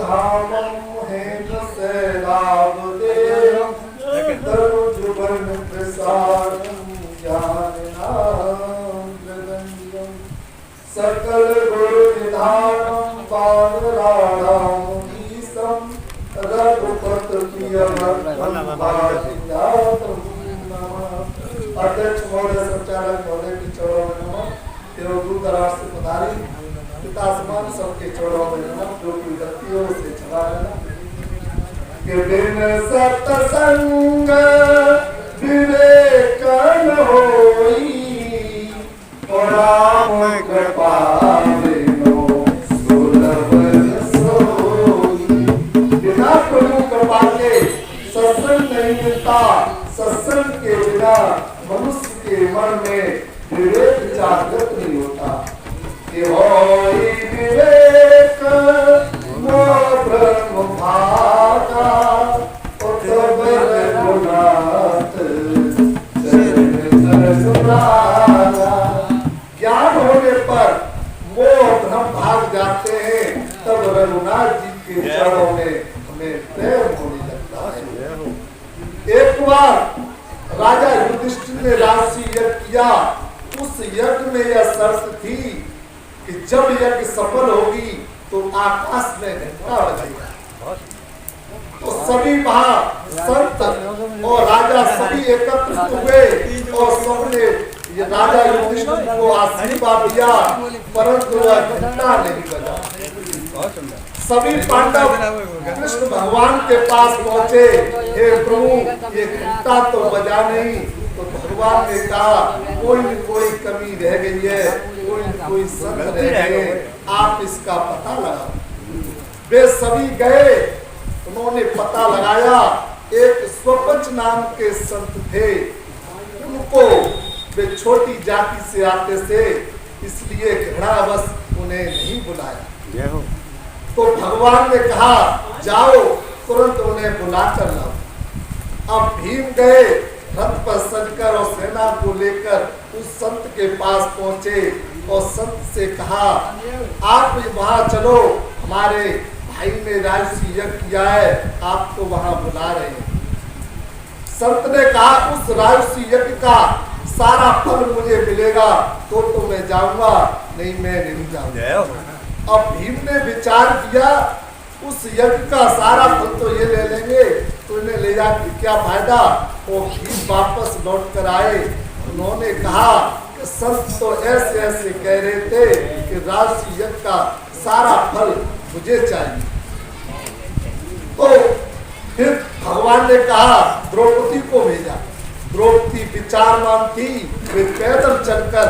धामम हेम सैलाब देवम तरुजुबन प्रसादम ज्ञाननाम जगन्यम सकल गुरु निधानम पावराणाम ईसम रघुपत अध्यक्ष महोदय, संचालक महोदय के चरणों में नमः। एवं दूर दराज से पधारी पिता समान सबके चरणों में नमः। जो की गलतियों से क्षमा करना। कि बिन सत्संग विवेक न होई और राम कृपा बिनु सुलभ सोई। बिना प्रभु कृपा के सत्संग नहीं मिलता। सत्संग के बिना मनुष्य के मन में विवेक जागृत नहीं होता। कि होई विवेक मोह ब्रह्म भागा उत्तर गुणात ज्ञान होने पर मोह भ्रम भाग जाते हैं। तब रघुनाथ जी के चरणों में हमें प्रेम होने लगता है। एक बार राजा युधिष्ठिर ने राजसी यज्ञ किया। उस यज्ञ में यह शर्त थी कि जब यज्ञ सफल होगी तो आकाश में घंटा बजेगा। तो सभी वहां संत और राजा सभी एकत्रित हुए और सबने राजा युधिष्ठिर को आशीर्वाद दिया, परंतु वह घंटा नहीं बजा। सभी पांडव कृष्ण भगवान के पास पहुंचे। हे प्रभु, ये घंटा तो बजा नहीं। तो भगवान ने कहा कोई न कोई कमी रह गई है, कोई न कोई संत रह गए, आप इसका पता लगाओ। वे सभी गए, उन्होंने पता लगाया। एक स्वपंच नाम के संत थे। उनको वे छोटी जाति से आते थे, इसलिए घृणावश उन्हें नहीं बुलाया। तो भगवान ने कहा जाओ, तुरंत उन्हें बुला कर लाओ। अब भीम गए, रथ पर सजकर और सेना को लेकर उस संत के पास पहुंचे और संत से कहा आप वहां चलो, हमारे भाई ने राजसी यज्ञ किया है, आपको वहां बुला रहे हैं। संत ने कहा उस राजसी यज्ञ का सारा फल मुझे मिलेगा तो मैं जाऊंगा, नहीं मैं नहीं जाऊंगा। अब भीम ने विचार किया उस यज्ञ का सारा फल तो ये ले लेंगे, तो इन्हें ले जाकर क्या फायदा। वो भीम वापस लौट कर आए। उन्होंने कहा कि संत तो ऐसे ऐसे कह रहे थे कि राजसी यज्ञ का सारा फल मुझे चाहिए। तो फिर भगवान ने कहा द्रौपदी को भेजा। द्रौपदी विचारवान थी, वे पैदल चलकर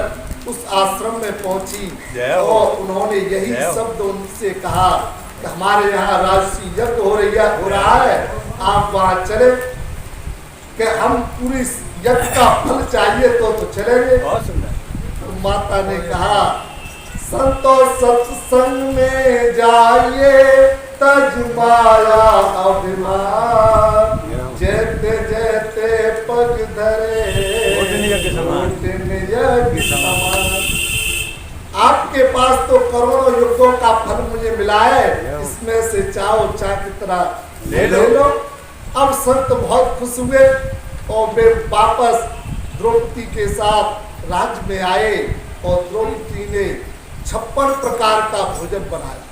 उस आश्रम में पहुंची और उन्होंने यही शब्द उनसे कहा कि हमारे यहाँ राजसी यज्ञ हो रहा है, आप वहाँ चले कि हम पूरी यज्ञ का फल चाहिए तो चलेंगे। तो माता ने कहा संतो सत्संग में जाइए, तज माया अभिमान, जैते जैते पग धरे आपके पास तो करोड़ों युगों का फल मुझे मिला है, इसमें से चाहो चाह कितना ले लो। अब संत बहुत खुश हुए और वे वापस द्रौपदी के साथ राज्य में आए और द्रौपदी ने 56 प्रकार का भोजन बनाया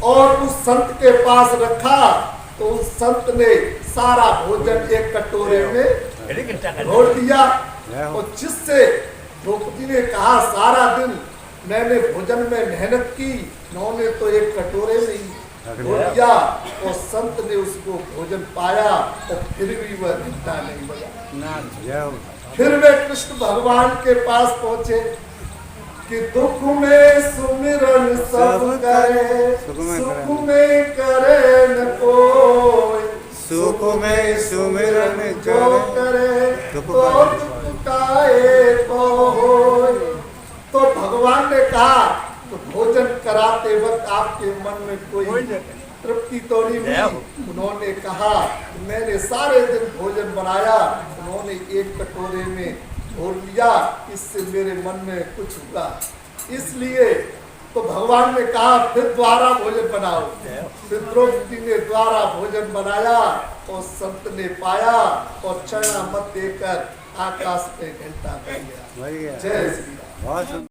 और उस संत के पास रखा। तो उस संत ने सारा भोजन एक कटोरे में घोल दिया और जिससे द्रौपदी ने कहा सारा दिन मैंने भोजन में मेहनत की, उन्होंने तो एक कटोरे में ही घोल दिया और संत ने उसको भोजन पाया और फिर भी वह घंटा नहीं बजा। फिर वे कृष्ण भगवान के पास पहुंचे कि दुख में सुमिरन सब करे, सुख में करे न कोई, सुख में सुमिरन जो करे तो दुखताए को होय। तो भगवान ने कहा तो भोजन कराते वक्त आपके मन में कोई तृप्ति तो नहीं हुई। उन्होंने कहा मैंने सारे दिन भोजन बनाया, उन्होंने एक कटोरे में घोल लिया, इससे मेरे मन में कुछ हुआ। इसलिए तो भगवान ने कहा फिर द्वारा भोजन बनाओ। फिर द्रौपदी ने द्वारा भोजन बनाया और संत ने पाया और चरणा मत देकर आकाश में घंटा कर गया। जय श्री राम।